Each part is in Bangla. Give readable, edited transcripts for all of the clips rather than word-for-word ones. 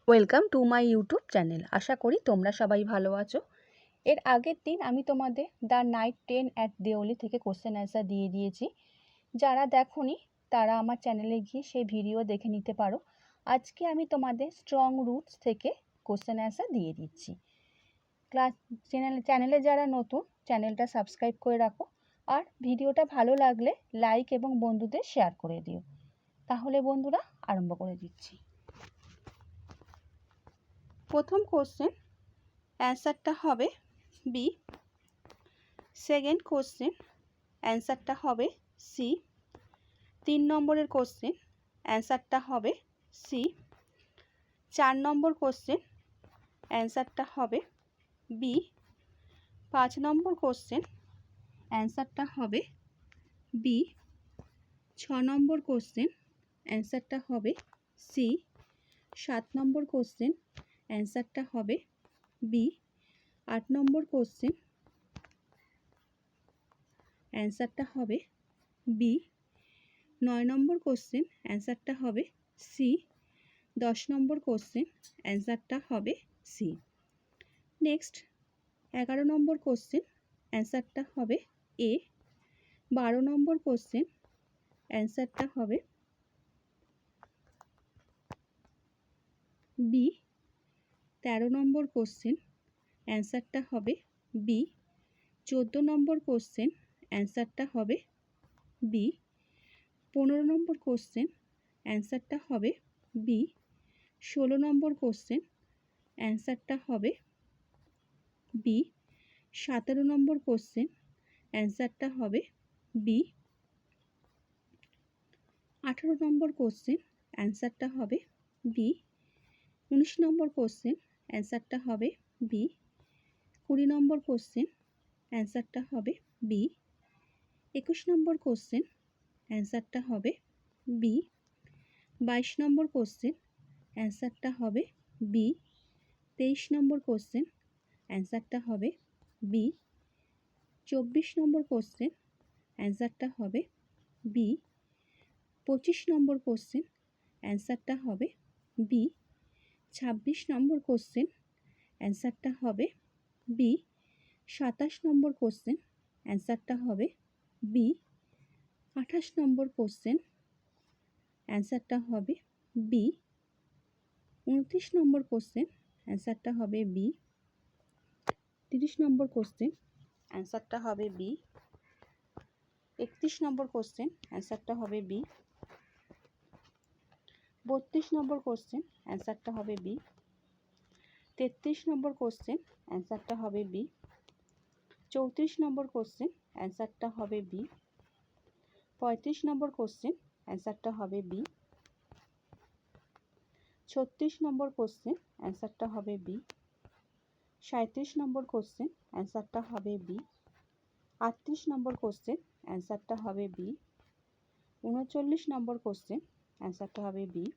Welcome to my YouTube channel. আশা করি তোমরা সবাই ভালো আছো। এর আগের দিন আমি তোমাদের the night train at Deoli থেকে কোশ্চেন অ্যান্সার দিয়ে দিয়েছি। যারা দেখোনি তারা আমার চ্যানেলে গিয়ে সেই ভিডিও দেখে নিতে পারো। আজকে আমি তোমাদের স্ট্রং রুটস থেকে কোশ্চেন অ্যান্সার দিয়ে দিচ্ছি। চ্যানেলে যারা নতুন, চ্যানেলটা সাবস্ক্রাইব করে রাখো, আর ভিডিওটা ভালো লাগলে লাইক এবং বন্ধুদের শেয়ার করে দিও। তাহলে বন্ধুরা আরম্ভ করে দিচ্ছি। প্রথম কোশ্চেন অ্যান্সারটা হবে বি। সেকেন্ড কোশ্চেন অ্যান্সারটা হবে সি। 3 নম্বরের কোশ্চেন অ্যান্সারটা হবে সি। 4 নম্বর কোশ্চেন অ্যান্সারটা হবে বি। 5 নম্বর কোশ্চেন অ্যান্সারটা হবে বি। 6 নম্বর কোশ্চেন অ্যান্সারটা হবে সি। 7 নম্বর কোশ্চেন অ্যান্সারটা হবে বি। 8 নম্বর কোশ্চেন অ্যান্সারটা হবে বি। 9 নম্বর কোশ্চেন অ্যান্সারটা হবে সি। 10 নম্বর কোশ্চেন অ্যান্সারটা হবে সি। নেক্সট 11 নম্বর কোশ্চেন অ্যান্সারটা হবে এ। 12 নম্বর কোশ্চেন অ্যান্সারটা হবে বি। 13 নম্বর কোশ্চেন অ্যান্সারটা হবে বি। 14 নম্বর কোশ্চেন অ্যান্সারটা হবে বি। 15 নম্বর কোশ্চেন অ্যান্সারটা হবে বি। 16 নম্বর কোশ্চেন অ্যান্সারটা হবে বি। 17 নম্বর কোশ্চেন অ্যান্সারটা হবে বি। 18 নম্বর কোশ্চেন অ্যান্সারটা হবে বি। 19 নম্বর কোশ্চেন অ্যান্সারটা হবে বি। 20 নম্বর কোশ্চেন অ্যান্সারটা হবে বি। 21 নম্বর কোশ্চেন অ্যান্সারটা হবে বি। 22 নম্বর কোশ্চেন অ্যান্সারটা হবে বি। 23 নম্বর কোশ্চেন অ্যান্সারটা হবে বি। 24 নম্বর কোশ্চেন অ্যান্সারটা হবে বি। 25 নম্বর কোশ্চেন অ্যান্সারটা হবে বি। 26 নম্বর কোশ্চেন অ্যান্সারটা হবে বি। 27 নম্বর কোশ্চেন অ্যান্সারটা হবে বি। 28 নম্বর কোশ্চেন অ্যান্সারটা হবে বি। 29 নম্বর কোশ্চেন অ্যান্সারটা হবে বি। 30 নম্বর কোশ্চেন অ্যান্সারটা হবে বি। 31 নম্বর কোশ্চেন অ্যান্সারটা হবে বি। 32 নম্বর কোশ্চেন অ্যান্সারটা হবে বি। 33 নম্বর কোশ্চেন অ্যান্সারটা হবে বি। 34 নম্বর কোশ্চেন অ্যান্সারটা হবে বি। 35 নম্বর কোশ্চেন অ্যান্সারটা হবে বি। 36 নম্বর কোশ্চেন অ্যান্সারটা হবে বি। 37 নম্বর কোশ্চেন অ্যান্সারটা হবে বি। 38 নম্বর কোশ্চেন অ্যান্সারটা হবে বি। 39 নম্বর কোশ্চেন অ্যান্সারটা হবে বি।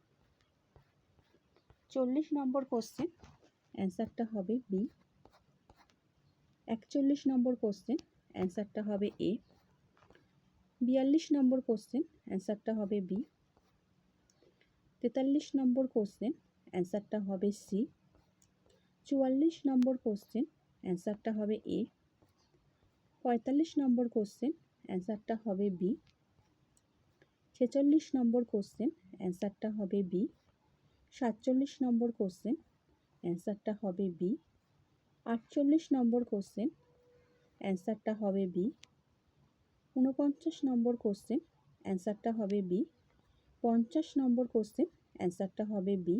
40 নম্বর কোশ্চেন অ্যান্সারটা হবে বি। 41 নম্বর কোশ্চেন অ্যান্সারটা হবে এ। 42 নম্বর কোশ্চেন অ্যান্সারটা হবে বি। 43 নম্বর কোশ্চেন অ্যান্সারটা হবে সি। 44 নম্বর কোশ্চেন অ্যান্সারটা হবে এ। 45 নম্বর কোশ্চেন অ্যান্সারটা হবে বি। 46 নম্বর কোশ্চেন অ্যান্সারটা হবে বি। 47 নম্বর কোশ্চেন অ্যান্সারটা হবে বি। 48 নম্বর কোশ্চেন অ্যান্সারটা হবে বি। 49 নম্বর কোশ্চেন অ্যান্সারটা হবে বি। 50 নম্বর কোশ্চেন অ্যান্সারটা হবে বি।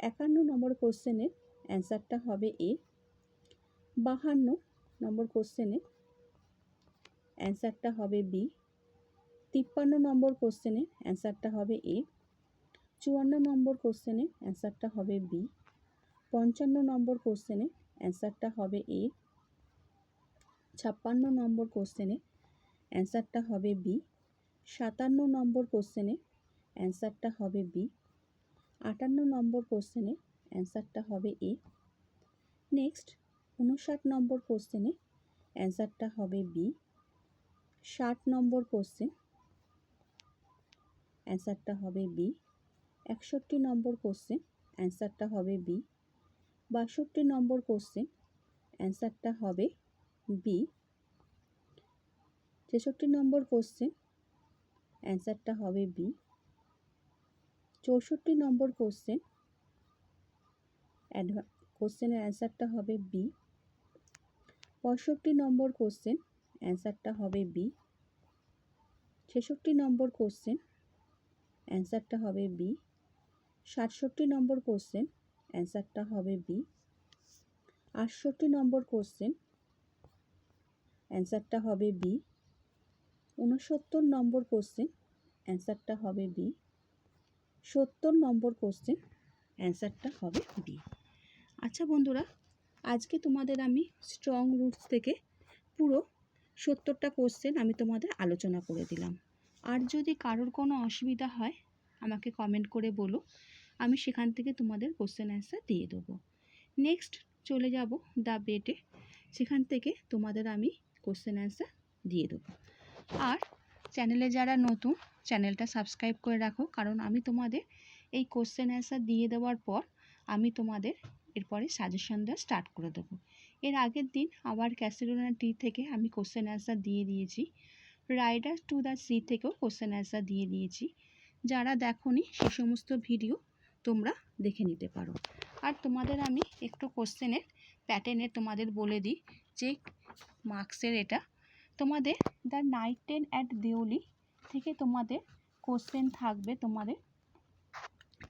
51 নম্বর কোশ্চেনের অ্যান্সারটা হবে এ। 52 নম্বর কোশ্চেনের অ্যান্সারটা হবে বি। 53 নম্বর কোশ্চেনের অ্যান্সারটা হবে এ। 54 নম্বর কোশ্চেনের অ্যান্সারটা হবে বি। 55 নম্বর কোশ্চেনের অ্যান্সারটা হবে এ। 56 নম্বর কোশ্চেনের অ্যান্সারটা হবে বি। 57 নম্বর কোশ্চেনের অ্যান্সারটা হবে বি। 58 নম্বর কোশ্চেনের অ্যান্সারটা হবে এ। নেক্সট 59 নম্বর কোশ্চেনের অ্যান্সারটা হবে বি। 60 নম্বর কোশ্চেন অ্যান্সারটা হবে বি। 61 নম্বর কোশ্চেন, অ্যান্সারটা হবে বি। 62 নম্বর কোশ্চেন, অ্যান্সারটা হবে বি। 63 নম্বর কোশ্চেন, অ্যান্সারটা হবে বি। 64 নম্বর কোশ্চেন, কোশ্চেনের অ্যান্সারটা হবে বি। 65 নম্বর কোশ্চেন, অ্যান্সারটা হবে বি। 66 নম্বর কোশ্চেন, অ্যান্সারটা হবে বি। 67 নম্বর কোশ্চেন, অ্যান্সারটা হবে বি। 68 নম্বর কোশ্চেন, অ্যান্সারটা হবে বি। 69 নম্বর কোশ্চেন, অ্যান্সারটা হবে বি। 70 নম্বর কোশ্চেন, অ্যান্সারটা হবে বি। আচ্ছা বন্ধুরা, আজকে তোমাদের আমি স্ট্রং রুটস থেকে পুরো 70টা কোশ্চেন আমি তোমাদের আলোচনা করে দিলাম। আর যদি কারোর কোনো অসুবিধা হয় আমাকে কমেন্ট করে বলো, আমি সেখান থেকে তোমাদের কোশ্চেন অ্যান্সার দিয়ে দেবো। নেক্সট চলে যাব দ্য বেটে, সেখান থেকে তোমাদের আমি কোশ্চেন অ্যান্সার দিয়ে দেবো। আর চ্যানেলে যারা নতুন, চ্যানেলটা সাবস্ক্রাইব করে রাখো, কারণ আমি তোমাদের এই কোশ্চেন অ্যান্সার দিয়ে দেওয়ার পর আমি তোমাদের এরপরে সাজেশন দেওয়া স্টার্ট করে দেবো। এর আগের দিন আবার ক্যাসিরোনা টি থেকে আমি কোশ্চেন অ্যান্সার দিয়ে দিয়েছি, রাইডার টু দ্য সি থেকেও কোশ্চেন অ্যান্সার দিয়ে দিয়েছি। যারা দেখোনি সে সমস্ত ভিডিও তোমরা দেখে নিতে পারো। আর তোমাদের আমি একটু কোশ্চেনের প্যাটার্নের তোমাদের বলে দিই যে মার্কসের এটা তোমাদের the night ten at Deoli থেকে তোমাদের কোশ্চেন থাকবে, তোমাদের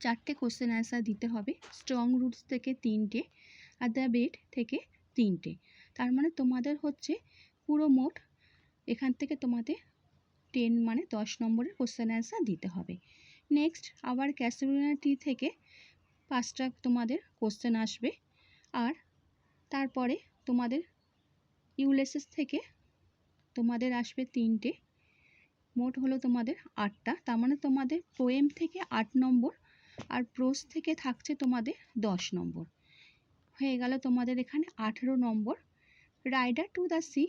4টে কোশ্চেন অ্যান্সার দিতে হবে। স্ট্রং রুটস থেকে 3টে, আর দ্য বেট থেকে 3টে। তার মানে তোমাদের হচ্ছে পুরো মোট এখান থেকে তোমাদের 10 মানে 10 নম্বরের কোশ্চেন অ্যান্সার দিতে হবে। নেক্সট আবার ক্যাসিরোনা টি থেকে 5টা তোমাদের কোশ্চেন আসবে। আর তারপরে তোমাদের ইউলেসেস থেকে তোমাদের আসবে 3টে, মোট হলো তোমাদের 8টা। তার মানে তোমাদের পোয়েম থেকে 8 নম্বর আর প্রোজ থেকে থাকছে তোমাদের 10 নম্বর, হয়ে গেল তোমাদের এখানে 18 নম্বর। রাইডার টু দ্য সি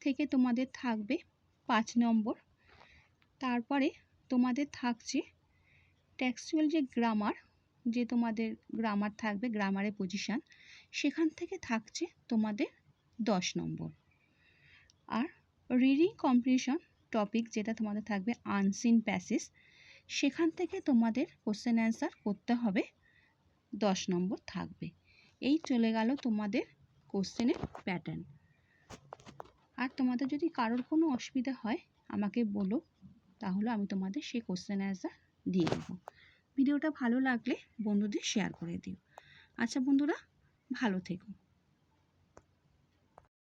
থেকে তোমাদের থাকবে 5 নম্বর। তারপরে তোমাদের থাকছে টেক্সচুয়াল যে গ্রামার, যে তোমাদের গ্রামার থাকবে, গ্রামারের পজিশান, সেখান থেকে থাকছে তোমাদের 10 নম্বর। আর রিডিং কম্প্রিহেনশন টপিক যেটা তোমাদের থাকবে আনসিন প্যাসেজ, সেখান থেকে তোমাদের কোশ্চেন অ্যান্সার করতে হবে 10 নম্বর থাকবে। এই চলে গেল তোমাদের কোশ্চেনের প্যাটার্ন। আর তোমাদের যদি কারোর কোনো অসুবিধা হয় আমাকে বলো, তাহলে আমি তোমাদের সেই কোশ্চেন অ্যান্সার দিয়ে দেবো। ভিডিওটা ভালো লাগলে বন্ধুদের শেয়ার করে দিও। আচ্ছা বন্ধুরা, ভালো থেকো।